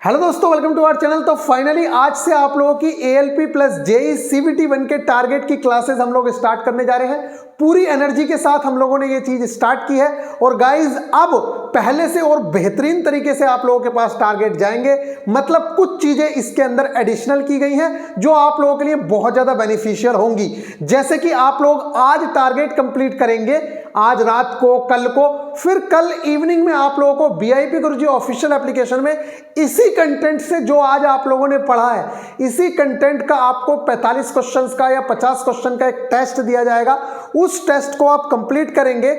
Hello दोस्तों, welcome to our channel. तो finally आज से आप लोगों की ALP प्लस JEE CVT 1 के टारगेट की क्लासेस हम लोग स्टार्ट करने जा रहे हैं। पूरी एनर्जी के साथ हम लोगों ने ये चीज स्टार्ट की है और गाइज अब पहले से और बेहतरीन तरीके से आप लोगों के पास टारगेट जाएंगे। मतलब कुछ चीजें इसके अंदर एडिशनल की गई हैं जो आप लोगों के लिए बहुत ज्यादा बेनिफिशियल होंगी। जैसे कि आप लोग आज टारगेट कंप्लीट करेंगे, आज रात को, कल को, फिर कल इवनिंग में आप लोगों को VIP गुरुजी ऑफिशियल एप्लीकेशन में इसी कंटेंट से जो आज आप लोगों ने पढ़ा है, इसी कंटेंट का आपको 45 क्वेश्चंस का या 50 क्वेश्चन का एक टेस्ट दिया जाएगा। उस टेस्ट को आप कंप्लीट करेंगे।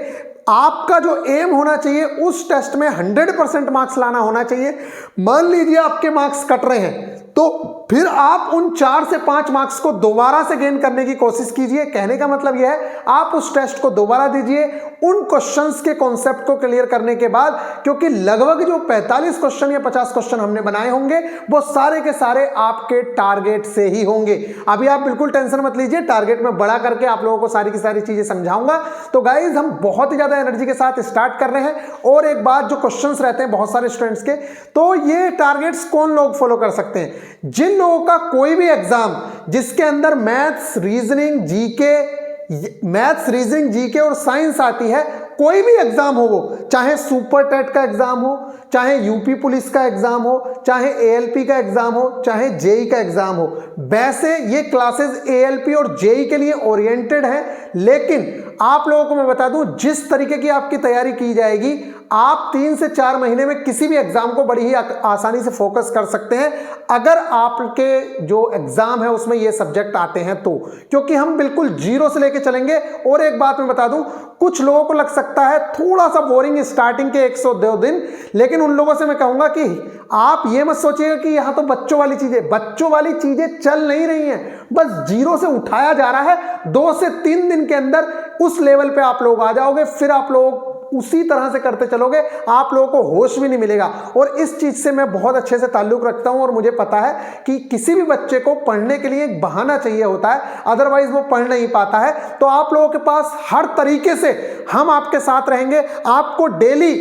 आपका जो एम होना चाहिए उस टेस्ट में 100% मार्क्स लाना होना चाहिए। मान लीजिए आपके मार्क्स कट रहे हैं तो फिर आप उन 4 से 5 मार्क्स को दोबारा से गेन करने की कोशिश कीजिए। कहने का मतलब यह है आप उस टेस्ट को दोबारा दीजिए उन क्वेश्चंस के कॉन्सेप्ट को क्लियर करने के बाद, क्योंकि लगभग जो 45 क्वेश्चन या 50 क्वेश्चन हमने बनाए होंगे वो सारे के सारे आपके टारगेट से ही होंगे। अभी आप बिल्कुल टेंशन मत लीजिए, टारगेट में बड़ा करके आप लोगों को सारी की सारी चीजें समझाऊंगा। तो गाइज हम बहुत ही ज्यादा एनर्जी के साथ स्टार्ट कर रहे हैं। और एक बात, जो क्वेश्चंस रहते हैं बहुत सारे स्टूडेंट्स के, तो ये टारगेट्स कौन लोग फॉलो कर सकते हैं? जिन लोगों का कोई भी एग्जाम जिसके अंदर मैथ्स, रीजनिंग, जीके और साइंस आती है, कोई भी एग्जाम हो, वो चाहे सुपर टेट का एग्जाम हो, चाहे यूपी पुलिस का एग्जाम हो, चाहे ALP का एग्जाम हो, चाहे JEE का एग्जाम हो, वैसे ये क्लासेस ALP और JEE के लिए ओरिएंटेड है। लेकिन आप लोगों को मैं बता दूं, जिस तरीके की आपकी तैयारी की जाएगी, आप 3 से 4 महीने में किसी भी एग्जाम को बड़ी ही आसानी से फोकस कर सकते हैं अगर आपके जो एग्जाम है उसमें ये सब्जेक्ट आते हैं तो। क्योंकि हम बिल्कुल जीरो से लेके चलेंगे। और एक बात मैं बता दूं, कुछ लोगों को लग सकता है थोड़ा सा बोरिंग स्टार्टिंग के 102 दिन, लेकिन उन लोगों से मैं कहूंगा कि आप ये मत सोचिएगा कि यहां तो बच्चों वाली चीजें चल नहीं रही हैं। बस जीरो से उठाया जा रहा है। 2 से 3 दिन के अंदर उस लेवल पे आप लोग आ जाओगे। फिर आप लोग उसी तरह से करते चलोगे, आप लोगों को होश भी नहीं मिलेगा। और इस चीज से मैं बहुत अच्छे से ताल्लुक रखता हूं और मुझे पता है कि किसी भी बच्चे को पढ़ने के लिए एक बहाना चाहिए होता है, अदरवाइज वो पढ़ नहीं पाता है। तो आप लोगों के पास हर तरीके से हम आपके साथ रहेंगे। आपको डेली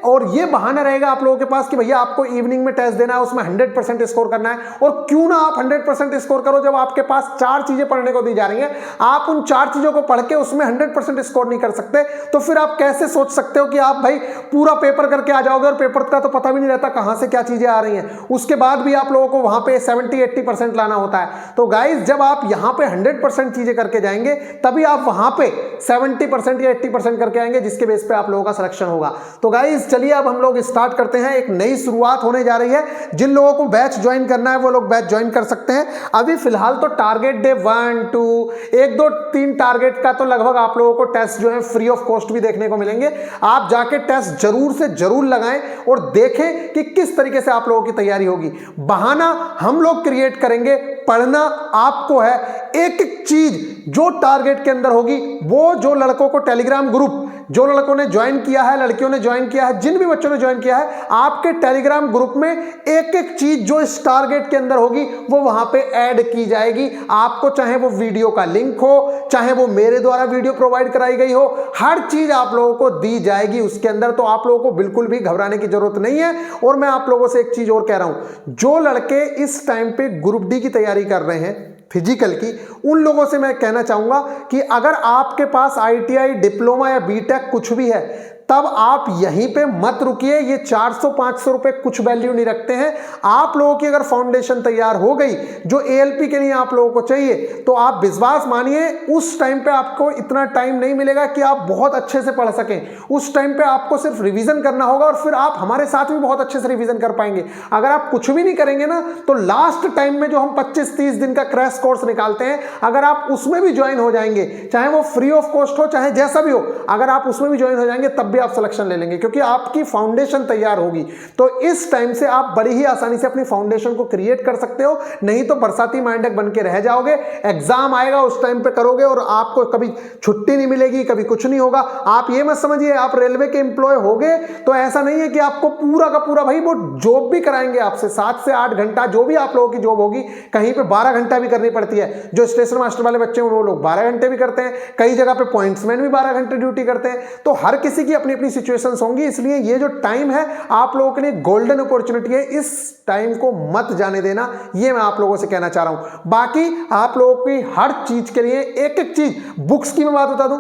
ये बहाना रहेगा आप लोगों के पास कि भैया आपको इवनिंग में टेस्ट देना है, उसमें 100% स्कोर करना है। और क्यों ना आप 100% स्कोर करो जब आपके पास 4 चीजें पढ़ने को दी जा रही हैं। आप उन 4 चीजों को पढ़ के उसमें 100% स्कोर नहीं कर सकते तो फिर आप कैसे सोच सकते हो कि आप भाई पूरा पेपर करके आ जाओगे? और पेपर का तो पता भी नहीं रहता कहां से क्या चीजें आ रही हैं। उसके बाद भी आप लोगों को वहां पे 70-80% लाना होता है। तो गाइज जब आप यहां पे 100% चीजें करके जाएंगे तभी आप वहां पे 70% या 80% करके आएंगे, जिसके बेस पे आप लोगों का सिलेक्शन होगा। तो गाइज चलिए अब हम लोग स्टार्ट करते हैं। एक नई शुरुआत होने जा रही है। जिन लोगों को बैच ज्वाइन करना है वो लोग बैच ज्वाइन कर सकते हैं। अभी फिलहाल तो टारगेट डे 1, 2, 1, 2, 3 टारगेट का तो लगभग आप लोगों को टेस्ट जो है फ्री ऑफ कॉस्ट भी देखने को मिलेंगे। आप जाके टेस्ट जरूर से जरूर लगाएं और देखें कि किस तरीके से आप लोगों की तैयारी होगी। बहाना हम लोग क्रिएट करेंगे, पढ़ना आपको है। एक एक चीज जो टारगेट के अंदर होगी, वो जो लड़कों को टेलीग्राम ग्रुप, जो लड़कों ने ज्वाइन किया है, लड़कियों ने ज्वाइन किया है, जिन भी बच्चों ने ज्वाइन किया है, आपके टेलीग्राम ग्रुप में एक एक चीज जो इस टारगेट के अंदर होगी वो वहां पे ऐड की जाएगी। आपको चाहे वो वीडियो का लिंक हो, चाहे वो मेरे द्वारा वीडियो प्रोवाइड कराई गई हो, हर चीज आप लोगों को दी जाएगी उसके अंदर। तो आप लोगों को बिल्कुल भी घबराने की जरूरत नहीं है। और मैं आप लोगों से एक चीज और कह रहा हूं, जो लड़के इस टाइम पे ग्रुप डी की तैयारी कर रहे हैं फिजिकल की, उन लोगों से मैं कहना चाहूंगा कि अगर आपके पास ITI, डिप्लोमा या BTech कुछ भी है, तब आप यहीं पे मत रुकिए। ये 400-500 रुपए कुछ वैल्यू नहीं रखते हैं। आप लोगों की अगर फाउंडेशन तैयार हो गई जो ALP के लिए आप लोगों को चाहिए, तो आप विश्वास मानिए उस टाइम पे आपको इतना टाइम नहीं मिलेगा कि आप बहुत अच्छे से पढ़ सकें। उस टाइम पे आपको सिर्फ रिवीजन करना होगा और फिर आप हमारे साथ भी बहुत अच्छे से रिवीजन कर पाएंगे। अगर आप कुछ भी नहीं करेंगे ना, तो लास्ट टाइम में जो हम 25-30 दिन का क्रैश कोर्स निकालते हैं, अगर आप उसमें भी ज्वाइन हो जाएंगे, चाहे वो फ्री ऑफ कॉस्ट हो चाहे जैसा भी हो, अगर आप उसमें भी ज्वाइन हो जाएंगे तब भी आप सिलेक्शन ले लेंगे, क्योंकि आपकी फाउंडेशन तैयार होगी। तो इस टाइम से आप बड़ी ही आसानी से अपनी फाउंडेशन को क्रिएट कर सकते हो। नहीं तो बरसाती मेंढक बन के रह जाओगे। एग्जाम आएगा उस टाइम पे करोगे और आपको कभी छुट्टी नहीं मिलेगी, कभी कुछ नहीं होगा। आप ये मत समझिए आप रेलवे के एम्प्लॉय होगे तो ऐसा नहीं है कि आपको पूरा का पूरा भाई वो जॉब भी कराएंगे आपसे 7 से 8 घंटा, जो भी आप लोगों की जॉब होगी। कहीं पे 12 घंटा भी करनी पड़ती है। जो स्टेशन मास्टर वाले बच्चे हैं वो लोग 12 घंटे भी करते हैं। कई जगह पे पॉइंट्समैन भी 12 घंटे ड्यूटी करते हैं। तो हर किसी की अपनी अपनी अपनी सिचुएशंस होंगी, इसलिए ये जो टाइम है आप लोगों के लिए गोल्डन अपॉर्चुनिटी है, इस टाइम को मत जाने देना, ये मैं आप लोगों से कहना चाह रहा हूं। बाकी आप लोगों की हर चीज के लिए एक एक चीज, बुक्स की मैं बात बता दूं,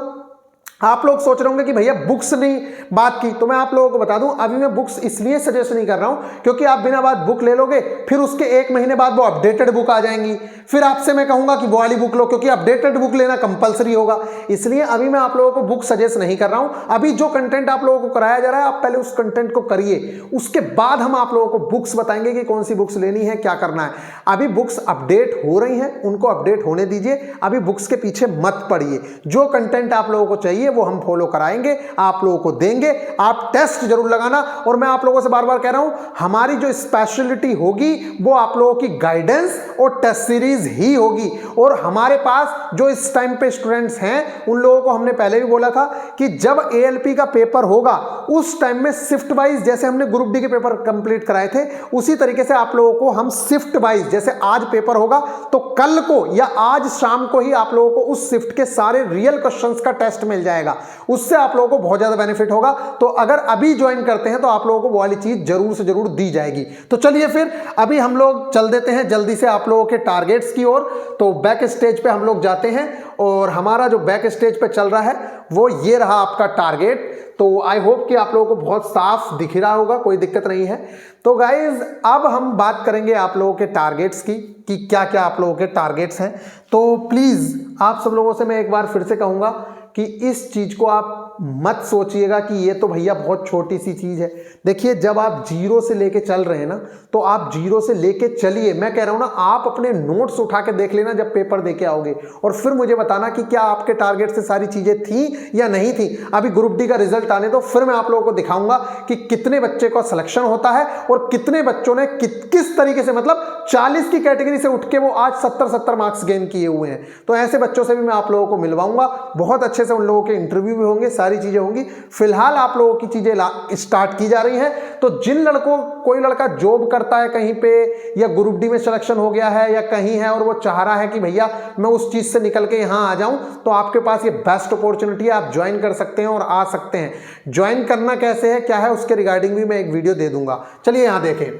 आप लोग सोच रहे होंगे कि भैया बुक्स नहीं बात की, तो मैं आप लोगों को बता दूं अभी मैं बुक्स इसलिए सजेस्ट नहीं कर रहा हूं क्योंकि आप बिना बात बुक ले लोगे, फिर उसके 1 महीने बाद वो अपडेटेड बुक आ जाएंगी, फिर आपसे मैं कहूंगा कि वो वाली बुक लो क्योंकि अपडेटेड बुक लेना कंपलसरी होगा। इसलिए अभी मैं आप लोगों को बुक सजेस्ट नहीं कर रहा हूं। अभी जो कंटेंट आप लोगों को कराया जा रहा है आप पहले उस कंटेंट को करिए, उसके बाद हम आप लोगों को बुक्स बताएंगे कि कौन सी बुक्स लेनी है, क्या करना है। अभी बुक्स अपडेट हो रही हैं, उनको अपडेट होने दीजिए, अभी बुक्स के पीछे मत पड़िए। जो कंटेंट आप लोगों को चाहिए वो हम फॉलो कराएंगे, आप लोगों को देंगे। आप टेस्ट जरूर लगाना, और मैं आप लोगों से बार बार कह रहा हूं हमारी जो स्पेशलिटी होगी वो आप लोगों की गाइडेंस और टेस्ट सीरीज ही होगी। और हमारे पास जो इस टाइम पे स्टूडेंट्स हैं उन लोगों को हमने पहले भी बोला था कि जब एएलपी का पेपर होगा उस टाइम में शिफ्ट वाइज, जैसे हमने ग्रुप डी के पेपर कंप्लीट कराए थे उसी तरीके से आप लोगों को हम शिफ्ट वाइज, जैसे आज पेपर होगा तो कल को या आज शाम को ही आप लोगों को उस शिफ्ट के सारे रियल क्वेश्चंस का टेस्ट मिल जाएगा, उससे आप लोगों को बहुत ज्यादा बेनिफिट होगा। तो अगर अभी ज्वाइन करते हैं तो आप लोगों को वो वाली चीज जरूर से जरूर दी जाएगी। तो चलिए फिर अभी हम लोग चल देते हैं जल्दी से आप लोगों के टारगेट्स की ओर। तो बैक स्टेज पे हम लोग जाते हैं और हमारा जो बैक स्टेज पे चल रहा है वो ये रहा आपका टारगेट। तो आई होप कि आप लोगों को बहुत साफ दिख रहा होगा, कोई दिक्कत नहीं है। तो गाइज अब हम बात करेंगे आप लोगों के टारगेट्स की कि क्या क्या आप लोगों के टारगेट्स हैं। तो प्लीज आप सब लोगों से मैं एक बार फिर से कहूंगा कि इस चीज को आप मत सोचिएगा कि ये तो भैया बहुत छोटी सी चीज है। देखिए जब आप जीरो से लेके चल रहे हैं ना, तो आप जीरो से लेके चलिए। मैं कह रहा हूं ना, आप अपने नोट्स उठा के देख लेना जब पेपर देके आओगे, और फिर मुझे बताना कि क्या आपके टारगेट से सारी चीजें थी या नहीं थी। अभी ग्रुप डी का रिजल्ट आने दो, फिर मैं आप लोगों को दिखाऊंगा कि कितने बच्चे का सिलेक्शन होता है और कितने बच्चों ने किस तरीके से, मतलब 40 की कैटेगरी से उठ के वो आज 70 मार्क्स गेन किए हुए हैं। तो ऐसे बच्चों से भी मैं आप लोगों को मिलवाऊंगा, बहुत अच्छे से उन लोगों के इंटरव्यू भी होंगे, सारी चीजें होंगी। फिलहाल आप लोगों की चीजें स्टार्ट की जा रही हैं। तो जिन लड़कों, कोई लड़का जॉब करता है कहीं पे या ग्रुप डी में सिलेक्शन हो गया है या कहीं है और वो चाह रहा है कि भैया मैं उस चीज से निकल के यहां आ जाऊं, तो आपके पास ये बेस्ट अपॉर्चुनिटी है, आप ज्वाइन कर सकते हैं और आ सकते हैं। ज्वाइन करना कैसे है, क्या है, उसके रिगार्डिंग भी मैं एक वीडियो दे दूंगा। चलिए यहां देखें,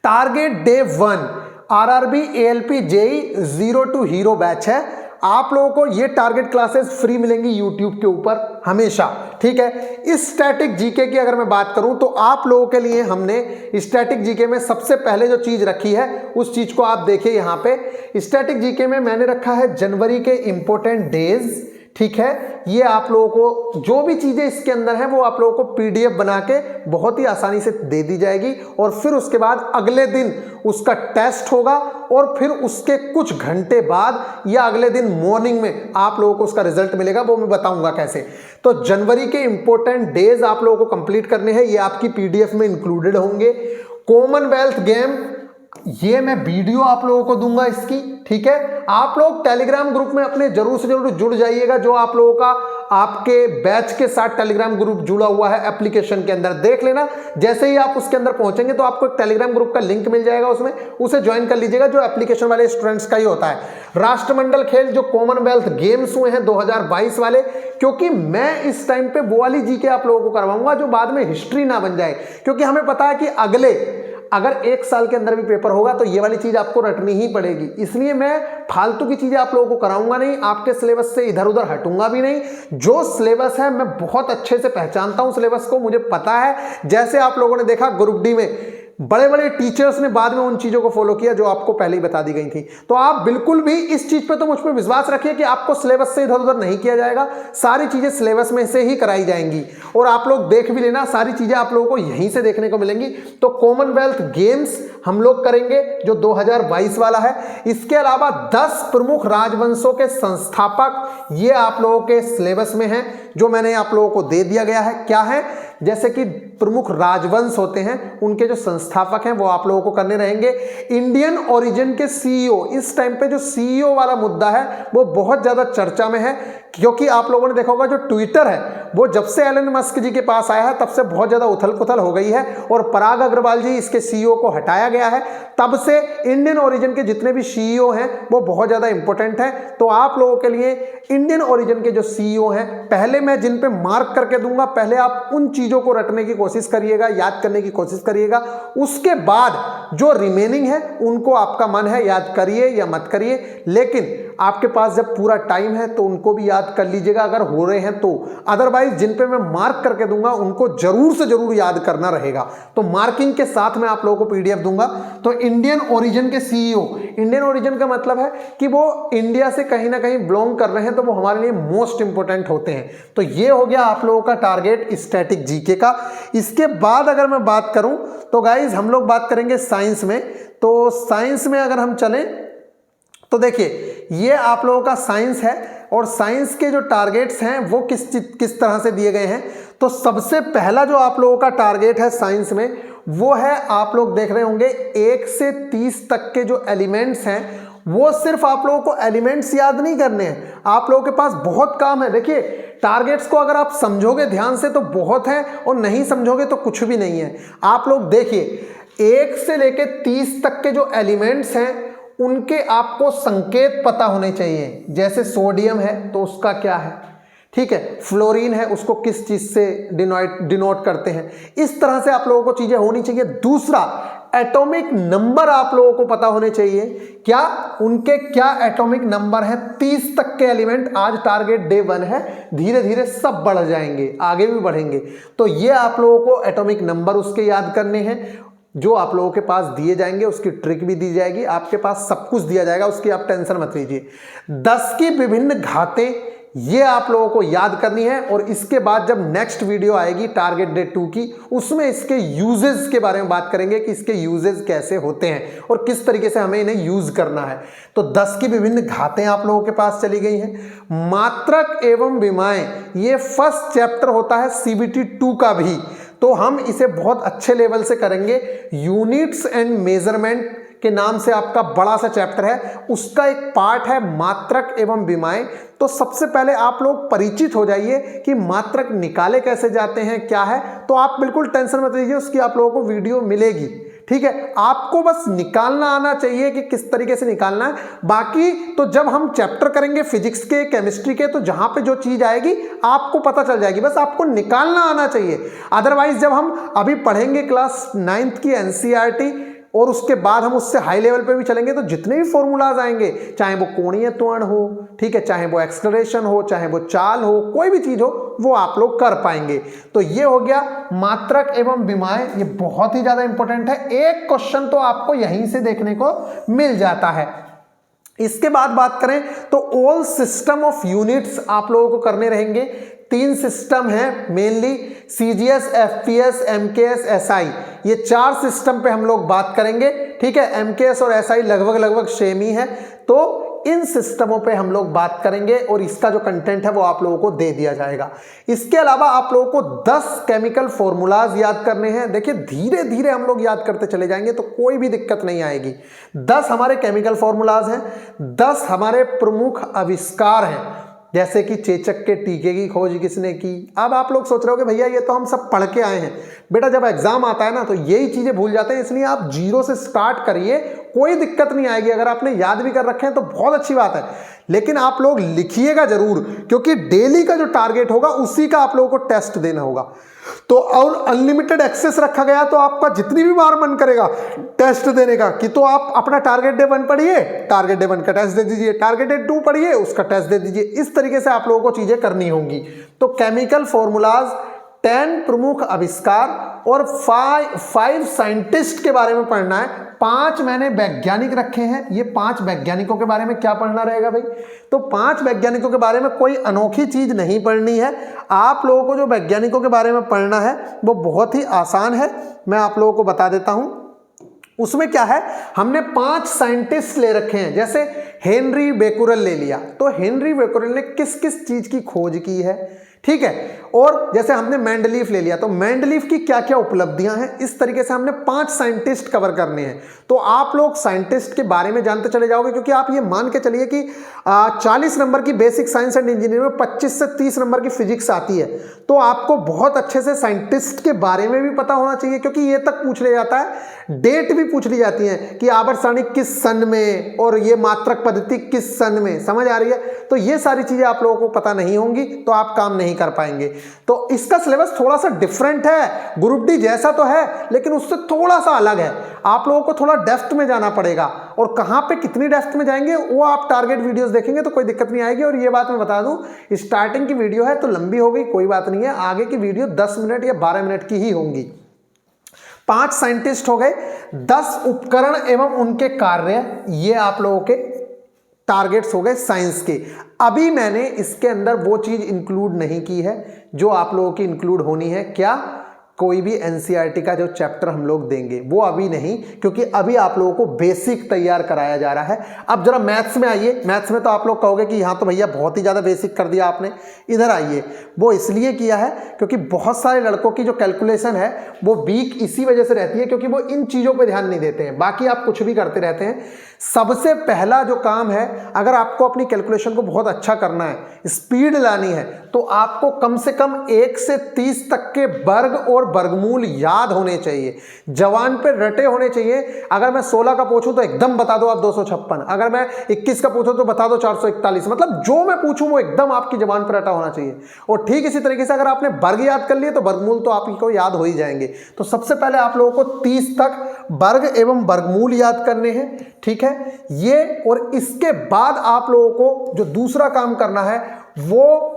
target day 1 RRB ALP JE 0 to hero batch है। आप लोगों को ये टारगेट क्लासेस फ्री मिलेंगी यूट्यूब के ऊपर हमेशा, ठीक है। इस स्टैटिक जीके की अगर मैं बात करूं तो आप लोगों के लिए हमने स्टैटिक जीके में सबसे पहले जो चीज रखी है उस चीज को आप देखिए यहां पे। स्टैटिक जीके में मैंने रखा है जनवरी के इंपॉर्टेंट डेज, ठीक है। ये आप लोगों को जो भी चीजें इसके अंदर है वो आप लोगों को पीडीएफ बना के बहुत ही आसानी से दे दी जाएगी, और फिर उसके बाद अगले दिन उसका टेस्ट होगा, और फिर उसके कुछ घंटे बाद या अगले दिन मॉर्निंग में आप लोगों को उसका रिजल्ट मिलेगा, वो मैं बताऊंगा कैसे। तो जनवरी के इंपॉर्टेंट डेज आप लोगों को कंप्लीट करने हैं, ये आपकी पीडीएफ में इंक्लूडेड होंगे। कॉमनवेल्थ गेम, ये मैं वीडियो आप लोगों को दूंगा इसकी, ठीक है। आप लोग टेलीग्राम ग्रुप में अपने जरूर से जरूर जुड़ जाइएगा, जो आप लोगों का आपके बैच के साथ टेलीग्राम ग्रुप जुड़ा हुआ है एप्लीकेशन के अंदर, देख लेना। जैसे ही आप उसके अंदर पहुंचेंगे तो आपको एक टेलीग्राम ग्रुप का लिंक मिल जाएगा, उसमें उसे ज्वाइन कर लीजिएगा, जो एप्लीकेशन वाले स्टूडेंट्स का ही होता है। राष्ट्रमंडल खेल जो कॉमनवेल्थ गेम्स हुए हैं 2022 वाले, क्योंकि मैं इस टाइम पे वो वाली जीके आप लोगों को करवाऊंगा जो बाद में हिस्ट्री ना बन जाए, क्योंकि हमें पता है कि अगर 1 साल के अंदर भी पेपर होगा तो ये वाली चीज आपको रटनी ही पड़ेगी। इसलिए मैं फालतू की चीजें आप लोगों को कराऊंगा नहीं, आपके सिलेबस से इधर उधर हटूंगा भी नहीं। जो सिलेबस है मैं बहुत अच्छे से पहचानता हूं सिलेबस को, मुझे पता है। जैसे आप लोगों ने देखा ग्रुप डी में बड़े बड़े टीचर्स ने बाद में उन चीजों को फॉलो किया जो आपको पहले ही बता दी गई थी। तो आप बिल्कुल भी इस चीज पे तो मुझ पर विश्वास रखिए कि आपको सिलेबस से इधर उधर नहीं किया जाएगा, सारी चीजें सिलेबस में से ही कराई जाएंगी। और आप लोग देख भी लेना, सारी चीजें आप लोगों को यहीं से देखने को मिलेंगी। तो कॉमनवेल्थ गेम्स हम लोग करेंगे जो 2022 वाला है। इसके अलावा 10 प्रमुख राजवंशों के संस्थापक, ये आप लोगों के सिलेबस में है, जो मैंने आप लोगों को दे दिया गया है। क्या है जैसे कि प्रमुख राजवंश होते हैं उनके जो संस्थापक हैं वो आप लोगों को करने रहेंगे। इंडियन ओरिजिन के सीईओ, इस टाइम पे जो सीईओ वाला मुद्दा है वो बहुत ज्यादा चर्चा में है, क्योंकि आप लोगों ने देखा होगा जो ट्विटर है वो जब से एलन मस्क जी के पास आया है तब से बहुत ज्यादा उथल पुथल हो गई है और पराग अग्रवाल जी इसके सीईओ को हटाया गया है। तब से इंडियन ओरिजिन के जितने भी सीईओ हैं वो बहुत ज्यादा इंपॉर्टेंट है। तो आप लोगों के लिए इंडियन ओरिजिन के जो सीईओ हैं, पहले मैं जिन पे मार्क करके दूंगा, पहले आप उन चीजों को रटने की कोशिश करिएगा, याद करने की कोशिश करिएगा। उसके बाद जो रिमेनिंग है उनको आपका मन है याद करिए या मत करिए, लेकिन आपके पास जब पूरा टाइम है तो उनको भी याद कर लीजिएगा अगर हो रहे हैं तो। अदरवाइज जिन पे मैं मार्क करके दूंगा उनको जरूर से जरूर याद करना रहेगा। तो मार्किंग के साथ मैं आप लोगों को पीडीएफ दूंगा। तो इंडियन ओरिजिन के सीईओ, इंडियन ओरिजिन का मतलब है कि वो इंडिया से कहीं ना कहीं बिलोंग कर रहे हैं, तो वो हमारे लिए मोस्ट इंपोर्टेंट होते हैं। तो ये हो गया आप लोगों का टारगेट स्टैटिक जीके का। इसके बाद अगर मैं बात करूं तो गाइज हम लोग बात करेंगे साइंस में। तो साइंस में अगर हम चलें तो देखिए ये आप लोगों का साइंस है और साइंस के जो टारगेट्स हैं वो किस तरह से दिए गए हैं। तो सबसे पहला जो आप लोगों का टारगेट है साइंस में वो है, आप लोग देख रहे होंगे 1 से 30 तक के जो एलिमेंट्स हैं वो सिर्फ आप लोगों को एलिमेंट्स याद नहीं करने हैं, आप लोगों के पास बहुत काम है। देखिए टारगेट्स को अगर आप समझोगे ध्यान से तो बहुत है और नहीं समझोगे तो कुछ भी नहीं है। आप लोग देखिए 1 से लेके 30 तक के जो एलिमेंट्स हैं उनके आपको संकेत पता होने चाहिए। जैसे सोडियम है तो उसका क्या है, ठीक है, फ्लोरीन है उसको किस चीज से डिनोट करते हैं, इस तरह से आप लोगों को चीजें होनी चाहिए। दूसरा, एटॉमिक नंबर आप लोगों को पता होने चाहिए, क्या उनके क्या एटॉमिक नंबर है। 30 तक के एलिमेंट, आज टारगेट डे 1 है, धीरे धीरे सब बढ़ जाएंगे, आगे भी बढ़ेंगे। तो ये आप लोगों को एटॉमिक नंबर उसके याद करने हैं जो आप लोगों के पास दिए जाएंगे, उसकी ट्रिक भी दी जाएगी, आपके पास सब कुछ दिया जाएगा, उसकी आप टेंशन मत लीजिए। 10 की विभिन्न घातें ये आप लोगों को याद करनी है। और इसके बाद जब नेक्स्ट वीडियो आएगी टारगेट डे 2 की, उसमें इसके यूजेस के बारे में बात करेंगे कि इसके यूजेस कैसे होते हैं और किस तरीके से हमें इन्हें यूज करना है। तो 10 की विभिन्न घातें आप लोगों के पास चली गई हैं। मात्रक एवं विमाएं, ये फर्स्ट चैप्टर होता है CBT 2 का भी, तो हम इसे बहुत अच्छे लेवल से करेंगे। यूनिट्स एंड मेजरमेंट के नाम से आपका बड़ा सा चैप्टर है, उसका एक पार्ट है मात्रक एवं विमाएं। तो सबसे पहले आप लोग परिचित हो जाइए कि मात्रक निकाले कैसे जाते हैं, क्या है। तो आप बिल्कुल टेंशन मत लीजिए, उसकी आप लोगों को वीडियो मिलेगी, ठीक है। आपको बस निकालना आना चाहिए कि किस तरीके से निकालना है। बाकी तो जब हम चैप्टर करेंगे फिजिक्स के, केमिस्ट्री के, तो जहां पे जो चीज आएगी आपको पता चल जाएगी, बस आपको निकालना आना चाहिए। अदरवाइज जब हम अभी पढ़ेंगे क्लास 9th की NCERT और उसके बाद हम उससे हाई लेवल पे भी चलेंगे, तो जितने भी फॉर्मूलाज आएंगे, चाहे वो कोणीय त्वरण हो, ठीक है, चाहे वो एक्सेलरेशन हो, चाहे वो चाल हो, कोई भी चीज हो, वो आप लोग कर पाएंगे। तो ये हो गया मात्रक एवं विमाएं, ये बहुत ही ज्यादा इंपॉर्टेंट है। एक क्वेश्चन तो आपको यहीं से देखने को मिल जाता है। इसके बाद बात करें तो ऑल सिस्टम ऑफ यूनिट्स आप लोगों को करने रहेंगे। 3 सिस्टम हैं mainly, CGS, FPS, MKS, SI, ये 4 सिस्टम पे हम लोग बात करेंगे, ठीक है। MKS और SI लगभग सेम ही है, तो इन सिस्टमों पे हम लोग बात करेंगे और इसका जो कंटेंट है वो आप लोगों को दे दिया जाएगा। इसके अलावा आप लोगों को 10 केमिकल फॉर्मूलाज याद करने हैं। देखिए धीरे धीरे हम लोग याद करते चले जाएंगे तो कोई भी दिक्कत नहीं आएगी। 10 हमारे केमिकल फॉर्मूलाज हैं, 10 हमारे प्रमुख आविष्कार हैं, जैसे कि चेचक के टीके की खोज किसने की। अब आप लोग सोच रहे हो कि भैया ये तो हम सब पढ़ के आए हैं। बेटा जब एग्जाम आता है ना तो यही चीजें भूल जाते हैं, इसलिए आप 0 से स्टार्ट करिए, कोई दिक्कत नहीं आएगी। अगर आपने याद भी कर रखे हैं तो बहुत अच्छी बात है, लेकिन आप लोग लिखिएगा जरूर, क्योंकि डेली का जो टारगेट होगा उसी का आप लोगों को टेस्ट देना होगा। तो और अनलिमिटेड एक्सेस रखा गया, तो आपका जितनी भी बार मन करेगा टेस्ट देने का कि तो आप अपना टारगेट डे 1 पढ़िए, टारगेट डे 1 का टेस्ट दे दीजिए, टारगेट डे 2 पढ़िए, उसका टेस्ट दे दीजिए। इस तरीके से आप लोगों को चीजें करनी होंगी। तो केमिकल फॉर्मूलाज, 10 प्रमुख आविष्कार और 5 साइंटिस्ट के बारे में पढ़ना है। 5 मैंने वैज्ञानिक रखे हैं, ये 5 वैज्ञानिकों के बारे में क्या पढ़ना रहेगा भाई। तो 5 वैज्ञानिकों के बारे में कोई अनोखी चीज नहीं पढ़नी है। आप लोगों को जो वैज्ञानिकों के बारे में पढ़ना है वो बहुत ही आसान है, मैं आप लोगों को बता देता हूं। उसमें क्या है, हमने 5 साइंटिस्ट ले रखे हैं। जैसे हेनरी बेकुरल ले लिया, तो हेनरी बेकुरल ने किस किस चीज की खोज की है, ठीक है। और जैसे हमने मेंडलीफ ले लिया, तो मेंडलीफ की क्या क्या उपलब्धियां हैं, इस तरीके से हमने 5 साइंटिस्ट कवर करने हैं। तो आप लोग साइंटिस्ट के बारे में जानते चले जाओगे, क्योंकि आप ये मान के चलिए कि 40 नंबर की बेसिक साइंस एंड इंजीनियरिंग में 25 से 30 नंबर की फिजिक्स आती है। तो आपको बहुत अच्छे से साइंटिस्ट के बारे में भी पता होना चाहिए, क्योंकि ये तक पूछ लिया जाता है, डेट भी पूछ ली जाती है कि आवर्त सारणी किस सन में और ये मात्रक पद्धति किस सन में, समझ आ रही है। तो ये सारी चीजें आप लोगों को पता नहीं होंगी तो आप काम नहीं कर पाएंगे। तो इसका सिलेबस थोड़ा सा डिफरेंट है, ग्रुप डी जैसा तो है लेकिन उससे थोड़ा सा अलग है। आप लोगों को थोड़ा डेप्थ में जाना पड़ेगा, और कहां पे कितनी डेप्थ में जाएंगे वो आप टारगेट वीडियोस देखेंगे तो कोई दिक्कत नहीं आएगी। और ये बात मैं बता दूं, स्टार्टिंग की वीडियो है तो लंबी हो गई, कोई बात नहीं है, आगे की वीडियो 10 मिनट या 12 मिनट की ही होंगी। 5 साइंटिस्ट हो गए, 10 उपकरण एवं उनके कार्य, ये आप लोगों के टारगेट्स हो गए साइंस के। अभी मैंने इसके अंदर वो चीज इंक्लूड नहीं की है जो आप लोगों की इंक्लूड होनी है। क्या? कोई भी एनसीईआरटी का जो चैप्टर हम लोग देंगे वो अभी नहीं, क्योंकि अभी आप लोगों को बेसिक तैयार कराया जा रहा है। अब जरा मैथ्स में आइए। मैथ्स में तो आप लोग कहोगे कि यहाँ तो भैया बहुत ही ज़्यादा बेसिक कर दिया आपने। इधर आइए, वो इसलिए किया है क्योंकि बहुत सारे लड़कों की जो कैलकुलेशन है वो वीक इसी वजह से रहती है क्योंकि वो इन चीज़ों पर ध्यान नहीं देते हैं। बाकी आप कुछ भी करते रहते हैं। सबसे पहला जो काम है, अगर आपको अपनी कैलकुलेशन को बहुत अच्छा करना है, स्पीड लानी है, तो आपको कम से कम 1 से 30 तक के वर्ग और वर्गमूल याद होने चाहिए, जवान पे रटे होने चाहिए। अगर मैं 16 का पूछूं तो एकदम बता दो आप 256, अगर मैं 21 का पूछूं तो बता दो 441, मतलब जो मैं पूछूं वो एकदम आपकी जवान पर रटा होना चाहिए। और ठीक इसी तरीके से अगर आपने वर्ग याद कर लिए तो वर्गमूल तो आपको याद हो ही जाएंगे। तो सबसे पहले आप लोगों को 30 तक वर्ग एवं वर्गमूल याद करने हैं, ठीक है ये। और इसके बाद आप लोगों को जो दूसरा काम करना है वो,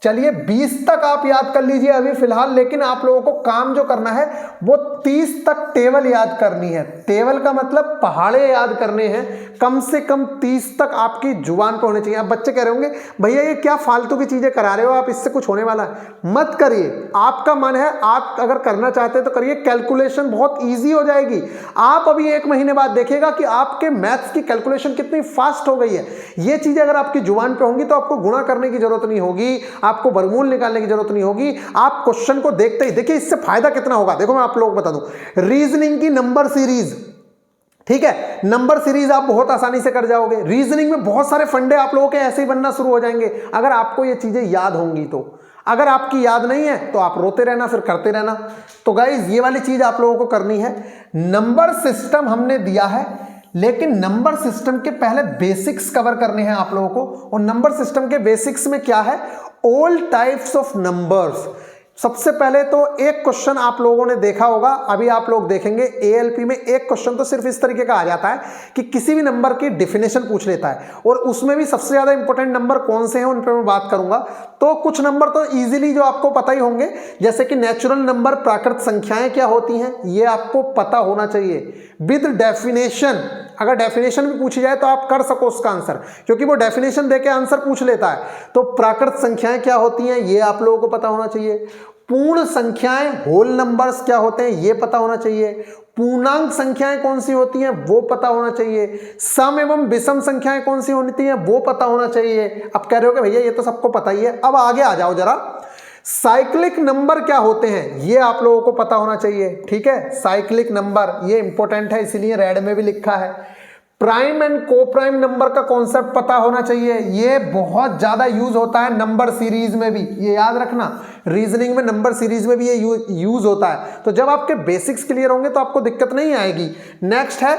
चलिए 20 तक आप याद कर लीजिए अभी फिलहाल, लेकिन आप लोगों को काम जो करना है वो 30 तक टेबल याद करनी है। टेबल का मतलब पहाड़े याद करने हैं, कम से कम 30 तक आपकी जुबान पर होने चाहिए। अब बच्चे कह रहे होंगे भैया ये क्या फालतू की चीजें करा रहे हो आप, इससे कुछ होने वाला है? मत करिए, आपका मन है, आप अगर करना चाहते हैं तो करिए। कैलकुलेशन बहुत ईजी हो जाएगी। आप अभी 1 महीने बाद देखिएगा कि आपके मैथ्स की कैलकुलेशन कितनी फास्ट हो गई है। ये चीजें अगर आपकी जुबान पर होंगी तो आपको गुणा करने की जरूरत नहीं होगी, आपको वर्गमूल निकालने की जरूरत नहीं होगी। आप क्वेश्चन को देखते ही, देखिए इससे फायदा कितना होगा, देखो मैं आप लोगों को बता दूं। रीजनिंग की नंबर सीरीज, ठीक है, नंबर सीरीज आप बहुत आसानी से कर जाओगे। रीजनिंग में बहुत सारे फंडे आप लोगों के ऐसे ही बनना शुरू हो जाएंगे अगर आपको ये चीजें याद होंगी तो। अगर आपकी याद नहीं है तो आप रोते रहना, फिर करते रहना। तो गाइज ये वाली चीज आप लोगों को करनी है। नंबर सिस्टम हमने दिया है, लेकिन नंबर सिस्टम के पहले बेसिक्स कवर करने हैं आप लोगों को। और नंबर सिस्टम के बेसिक्स में क्या है? All types of numbers. सबसे पहले तो एक क्वेश्चन आप लोगों ने देखा होगा, अभी आप लोग देखेंगे एएलपी में एक क्वेश्चन तो सिर्फ इस तरीके का आ जाता है कि किसी भी नंबर की डेफिनेशन पूछ लेता है, और उसमें भी सबसे ज्यादा इंपॉर्टेंट नंबर कौन से हैं उन पर मैं बात करूंगा। तो कुछ नंबर तो इजीली जो आपको पता ही होंगे, जैसे कि नेचुरल नंबर, प्राकृत संख्याएं क्या होती हैं ये आपको पता होना चाहिए विद डेफिनेशन। अगर डेफिनेशन भी पूछी जाए तो आप कर सको उसका आंसर, क्योंकि वो डेफिनेशन देके आंसर पूछ लेता है। तो प्राकृत संख्याएं क्या होती हैं ये आप लोगों को पता होना चाहिए। पूर्ण संख्याएं, होल नंबर्स क्या होते हैं ये पता होना चाहिए। पूर्णांक संख्याएं कौन सी होती हैं वो पता होना चाहिए। सम एवं विषम संख्याएं कौन सी होती हैं वो पता होना चाहिए। अब कह रहे हो कि भैया ये तो सबको पता ही है, अब आगे आ जाओ जरा। साइक्लिक नंबर क्या होते हैं ये आप लोगों को पता होना चाहिए, ठीक है। साइक्लिक नंबर ये इंपॉर्टेंट है, इसीलिए रेड में भी लिखा है। प्राइम एंड को प्राइम नंबर का कॉन्सेप्ट पता होना चाहिए, ये बहुत ज्यादा यूज होता है नंबर सीरीज में भी, ये याद रखना। रीजनिंग में नंबर सीरीज में भी ये यूज होता है। तो जब आपके बेसिक्स क्लियर होंगे तो आपको दिक्कत नहीं आएगी। नेक्स्ट है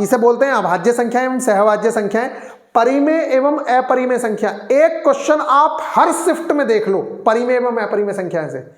इसे बोलते हैं अभाज्य संख्याएं एवं सहभाज्य संख्याएं, परिमेय एवं अपरिमेय संख्या। एक क्वेश्चन आप हर शिफ्ट में देख लो परिमेय एवं अपरिमेय संख्याएं से।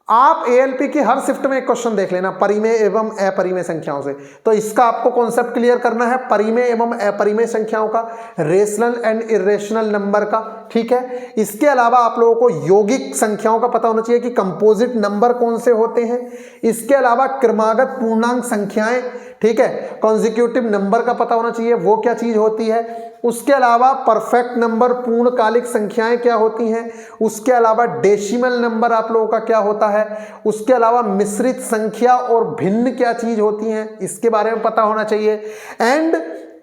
आप एएलपी की हर शिफ्ट में एक क्वेश्चन देख लेना परिमेय एवं अपरिमेय संख्याओं से। तो इसका आपको कॉन्सेप्ट क्लियर करना है परिमेय एवं अपरिमेय संख्याओं का, रेशनल एंड इरेशनल नंबर का, ठीक है। इसके अलावा आप लोगों को यौगिक संख्याओं का पता होना चाहिए कि कंपोजिट नंबर कौन से होते हैं। इसके अलावा क्रमागत पूर्णांक संख्याएं, ठीक है, कॉन्जिक्यूटिव नंबर का पता होना चाहिए वो क्या चीज होती है। उसके अलावा परफेक्ट नंबर, पूर्णकालिक संख्याएं क्या होती हैं। उसके अलावा डेसिमल नंबर आप लोगों का क्या होता है। उसके अलावा मिश्रित संख्या और भिन्न क्या चीज होती हैं इसके बारे में पता होना चाहिए। एंड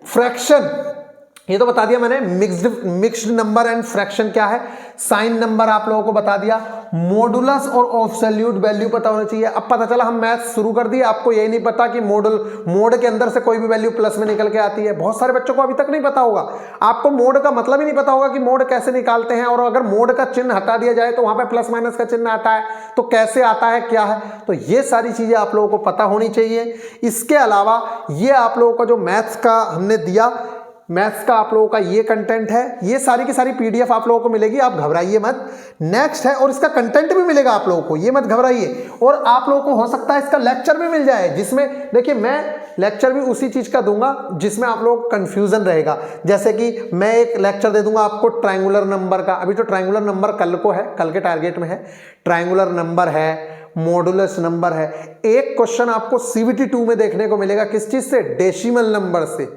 फ्रैक्शन, ये तो बता दिया मैंने। मिक्स्ड नंबर एंड फ्रैक्शन क्या है, साइन नंबर आप लोगों को बता दिया। मॉडुलस और एब्सोल्यूट वैल्यू पता होना चाहिए। अब पता चला हम मैथ शुरू कर दिए, आपको यही नहीं पता कि मोड के अंदर से कोई भी वैल्यू प्लस में निकल के आती है। बहुत सारे बच्चों को अभी तक नहीं पता होगा, आपको मोड का मतलब ही नहीं पता होगा कि मोड कैसे निकालते हैं, और अगर मोड का चिन्ह हटा दिया जाए तो वहां पर प्लस माइनस का चिन्ह आता है तो कैसे आता है, क्या है। तो ये सारी चीजें आप लोगों को पता होनी चाहिए। इसके अलावा ये आप लोगों का जो मैथ्स का हमने दिया, मैथ्स का आप लोगों का ये कंटेंट है, ये सारी की सारी पीडीएफ आप लोगों को मिलेगी, आप घबराइए मत। नेक्स्ट है, और इसका कंटेंट भी मिलेगा आप लोगों को, ये मत घबराइए। और आप लोगों को हो सकता है इसका लेक्चर भी मिल जाए, जिसमें देखिए मैं लेक्चर भी उसी चीज का दूंगा जिसमें आप लोग कंफ्यूजन रहेगा। जैसे कि मैं एक लेक्चर दे दूंगा आपको ट्रायंगुलर नंबर का। अभी तो ट्रायंगुलर नंबर कल को है, कल के टारगेट में है। ट्रायंगुलर नंबर है, मॉडुलस नंबर है। एक क्वेश्चन आपको सीबीटी 2 में देखने को मिलेगा, किस चीज से, डेसिमल नंबर से,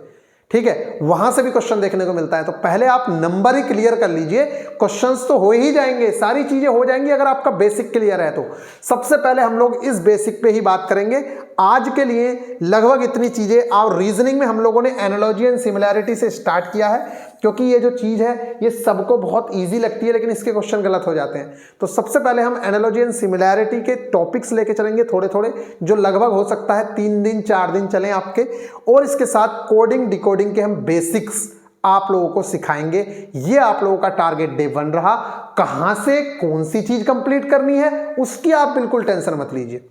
ठीक है, वहां से भी क्वेश्चन देखने को मिलता है। तो पहले आप नंबर ही क्लियर कर लीजिए, क्वेश्चंस तो हो ही जाएंगे, सारी चीजें हो जाएंगी अगर आपका बेसिक क्लियर है। तो सबसे पहले हम लोग इस बेसिक पे ही बात करेंगे आज के लिए। लगभग इतनी चीजें, और रीजनिंग में हम लोगों ने एनालॉजी एंड सिमिलैरिटी से स्टार्ट किया है, क्योंकि ये जो चीज है ये सबको बहुत ईजी लगती है, लेकिन इसके क्वेश्चन गलत हो जाते हैं। तो सबसे पहले हम एनालॉजी एंड सिमिलैरिटी के टॉपिक्स लेके चलेंगे थोड़े थोड़े, जो लगभग हो सकता है 3 दिन 4 दिन चलें आपके, और इसके साथ कोडिंग डिकोडिंग के हम बेसिक्स आप लोगों को सिखाएंगे। ये आप लोगों का टारगेट डे 1 रहा। कहां से कौन सी चीज कंप्लीट करनी है उसकी आप बिल्कुल टेंशन मत लीजिए।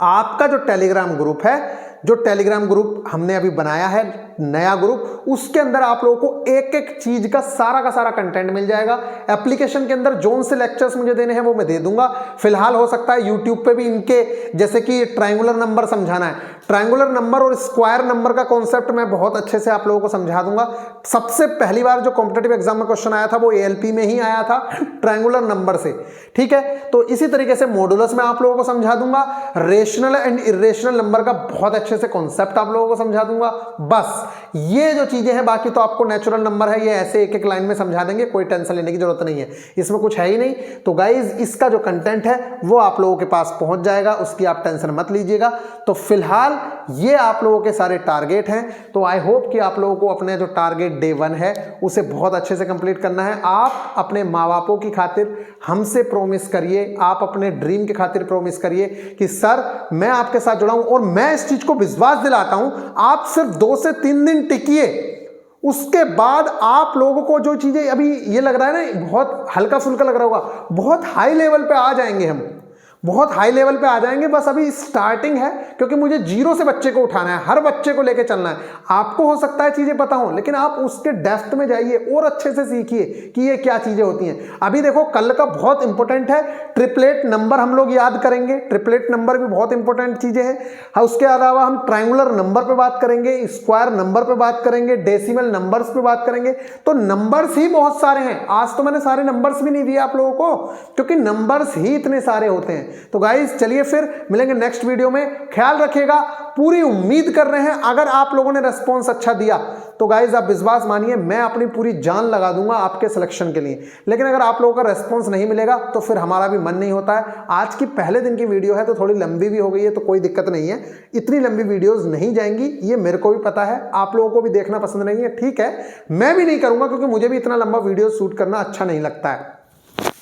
आपका जो टेलीग्राम ग्रुप है, जो टेलीग्राम ग्रुप हमने अभी बनाया है, नया ग्रुप, उसके अंदर आप लोगों को एक एक चीज का सारा कंटेंट मिल जाएगा। एप्लीकेशन के अंदर जोन से लेक्चर्स मुझे देने हैं वो मैं दे दूंगा। फिलहाल हो सकता है यूट्यूब पे भी इनके, जैसे कि ट्रायंगुलर नंबर समझाना है, ट्रायंगुलर नंबर और स्क्वायर नंबर का कॉन्सेप्ट मैं बहुत अच्छे से आप लोगों को समझा दूंगा। सबसे पहली बार जो कॉम्पिटिटिव एग्जाम में क्वेश्चन आया था वो एएलपी में ही आया था, ट्रायंगुलर नंबर से, ठीक है। तो इसी तरीके से मॉडुलस में आप लोगों को समझा दूंगा, रेशनल एंड इरेशनल नंबर का बहुत अच्छे से कॉन्सेप्ट आप लोगों को समझा दूंगा। बस ये जो चीजें हैं, बाकी तो आपको नेचुरल नंबर है ये ऐसे एक एक लाइन में समझा देंगे, कोई टेंशन लेने की जरूरत नहीं है, इसमें कुछ है ही नहीं। तो गाइज इसका जो कंटेंट है वो आप लोगों के पास पहुंच जाएगा, उसकी आप टेंशन मत लीजिएगा। तो फिलहाल ये आप लोगों के सारे टारगेट हैं। तो आई होप कि आप लोगों को अपने जो टारगेट डे 1 है उसे बहुत अच्छे से कंप्लीट करना है। आप अपने माँ बापों की खातिर हमसे प्रॉमिस करिए, आप अपने ड्रीम की खातिर प्रॉमिस करिए कि सर मैं आपके साथ जुड़ा हूं, और मैं इस चीज को विश्वास दिलाता हूं, आप सिर्फ 2 से 3 दिन टिकिए, उसके बाद आप लोगों को जो चीजें अभी ये लग रहा है ना बहुत हल्का फुल्का लग रहा होगा, बहुत हाई लेवल पे आ जाएंगे हम, बहुत हाई लेवल पे आ जाएंगे। बस अभी स्टार्टिंग है, क्योंकि मुझे जीरो से बच्चे को उठाना है, हर बच्चे को लेके चलना है। आपको हो सकता है चीजें पता हो, लेकिन आप उसके डेप्थ में जाइए और अच्छे से सीखिए कि ये क्या चीजें होती हैं। अभी देखो कल का बहुत इंपॉर्टेंट है, ट्रिपलेट नंबर हम लोग याद करेंगे, ट्रिपलेट नंबर भी बहुत इंपॉर्टेंट चीजें हैं। उसके अलावा हम ट्रायंगुलर नंबर पे बात करेंगे, स्क्वायर नंबर पे बात करेंगे, डेसिमल नंबर्स पे बात करेंगे। तो नंबर्स ही बहुत सारे हैं। आज तो मैंने सारे नंबर्स भी नहीं दिए आप लोगों को, क्योंकि नंबर्स ही इतने सारे होते हैं। तो गाइस चलिए फिर मिलेंगे नेक्स्ट वीडियो में। ख्याल रखिएगा, पूरी उम्मीद कर रहे हैं अगर आप लोगों ने रेस्पॉन्स अच्छा दिया तो गाइस आप विश्वास मानिए मैं अपनी पूरी जान लगा दूंगा आपके सिलेक्शन के लिए। लेकिन अगर आप लोगों का रेस्पॉन्स नहीं मिलेगा तो फिर हमारा भी मन नहीं होता है। आज की पहले दिन की वीडियो है तो थोड़ी लंबी भी हो गई है, तो कोई दिक्कत नहीं है, इतनी लंबी वीडियोस नहीं जाएंगी, ये मेरे को भी पता है, आप लोगों को भी देखना पसंद नहीं है, ठीक है, मैं भी नहीं करूंगा क्योंकि मुझे भी इतना लंबा वीडियो शूट करना अच्छा नहीं लगता है,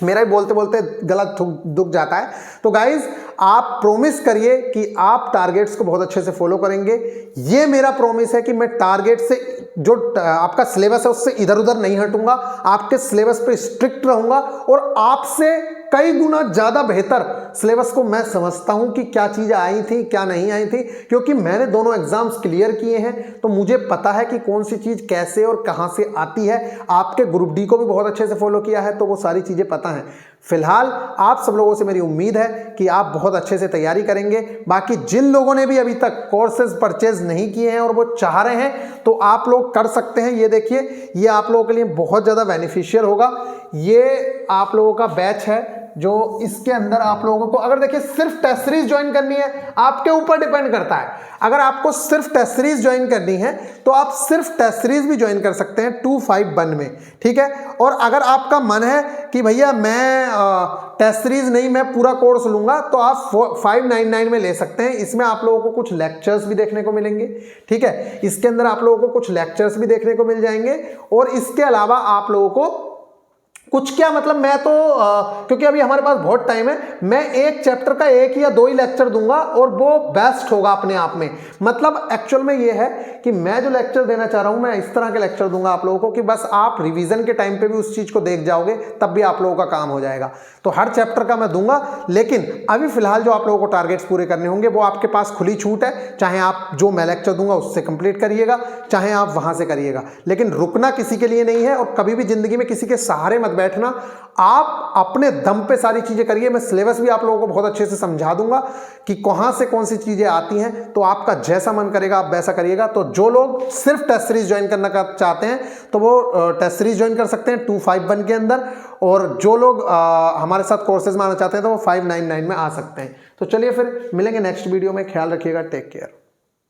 मेरा भी बोलते बोलते गलत दुख जाता है। तो गाइज आप प्रॉमिस करिए कि आप टारगेट्स को बहुत अच्छे से फॉलो करेंगे। ये मेरा प्रॉमिस है कि मैं टारगेट से, जो आपका सिलेबस है उससे इधर उधर नहीं हटूंगा, आपके सिलेबस पे स्ट्रिक्ट रहूंगा और आपसे कई गुना ज्यादा बेहतर सिलेबस को मैं समझता हूं कि क्या चीजें आई थी क्या नहीं आई थी, क्योंकि मैंने दोनों एग्जाम्स क्लियर किए हैं। तो मुझे पता है कि कौन सी चीज कैसे और कहां से आती है। आपके ग्रुप डी को भी बहुत अच्छे से फॉलो किया है तो वो सारी चीजें पता है। फिलहाल आप सब लोगों से मेरी उम्मीद है कि आप बहुत अच्छे से तैयारी करेंगे। बाकी जिन लोगों ने भी अभी तक कोर्सेज परचेज नहीं किए हैं और वो चाह रहे हैं तो आप लोग कर सकते हैं। ये देखिए, ये आप लोगों के लिए बहुत ज़्यादा बेनिफिशियल होगा। ये आप लोगों का बैच है जो इसके अंदर आप लोगों को, अगर देखिए सिर्फ टेस्ट सीरीज ज्वाइन करनी है, आपके ऊपर डिपेंड करता है। अगर आपको सिर्फ टेस्ट सीरीज ज्वाइन करनी है तो आप सिर्फ टेस्ट सीरीज भी ज्वाइन कर सकते हैं 251 में, ठीक है। और अगर आपका मन है कि भैया मैं टेस्ट सीरीज नहीं, मैं पूरा कोर्स लूंगा, तो आप 599 में ले सकते हैं। इसमें आप लोगों को कुछ लेक्चर्स भी देखने को मिलेंगे, ठीक है। इसके अंदर आप लोगों को कुछ लेक्चर्स भी देखने को मिल जाएंगे, और इसके अलावा आप लोगों को कुछ क्या, मतलब मैं तो क्योंकि अभी हमारे पास बहुत टाइम है, मैं एक चैप्टर का 1 या 2 ही लेक्चर दूंगा और वो बेस्ट होगा अपने आप में। मतलब एक्चुअल में ये है कि मैं जो लेक्चर देना चाह रहा हूं, मैं इस तरह के लेक्चर दूंगा आप लोगों को कि बस आप रिवीजन के टाइम पे भी उस चीज को देख जाओगे, तब भी आप लोगों का काम हो जाएगा। तो हर चैप्टर का मैं दूंगा, लेकिन अभी फिलहाल जो आप लोगों को टारगेट्स पूरे करने होंगे वो आपके पास खुली छूट है। चाहे आप जो मैं लेक्चर दूंगा उससे कंप्लीट करिएगा, चाहे आप वहां से करिएगा, लेकिन रुकना किसी के लिए नहीं है। और कभी भी जिंदगी में किसी के सहारे मत बैठना, आप अपने दम पे सारी चीजें करिए। मैं सिलेबस भी आप लोगों को बहुत अच्छे से समझा दूंगा कि कहां से कौन सी चीजें आती हैं, तो आपका जैसा मन करेगा आप वैसा करिएगा। तो जो लोग सिर्फ टेस्ट सीरीज ज्वाइन करना चाहते हैं तो वो टेस्ट सीरीज ज्वाइन कर सकते हैं 251 के अंदर, और जो लोग हमारे साथ कोर्सेज में आना चाहते हैं तो वो 599 में आ सकते हैं। तो चलिए फिर मिलेंगे नेक्स्ट वीडियो में, ख्याल रखिएगा, टेक केयर।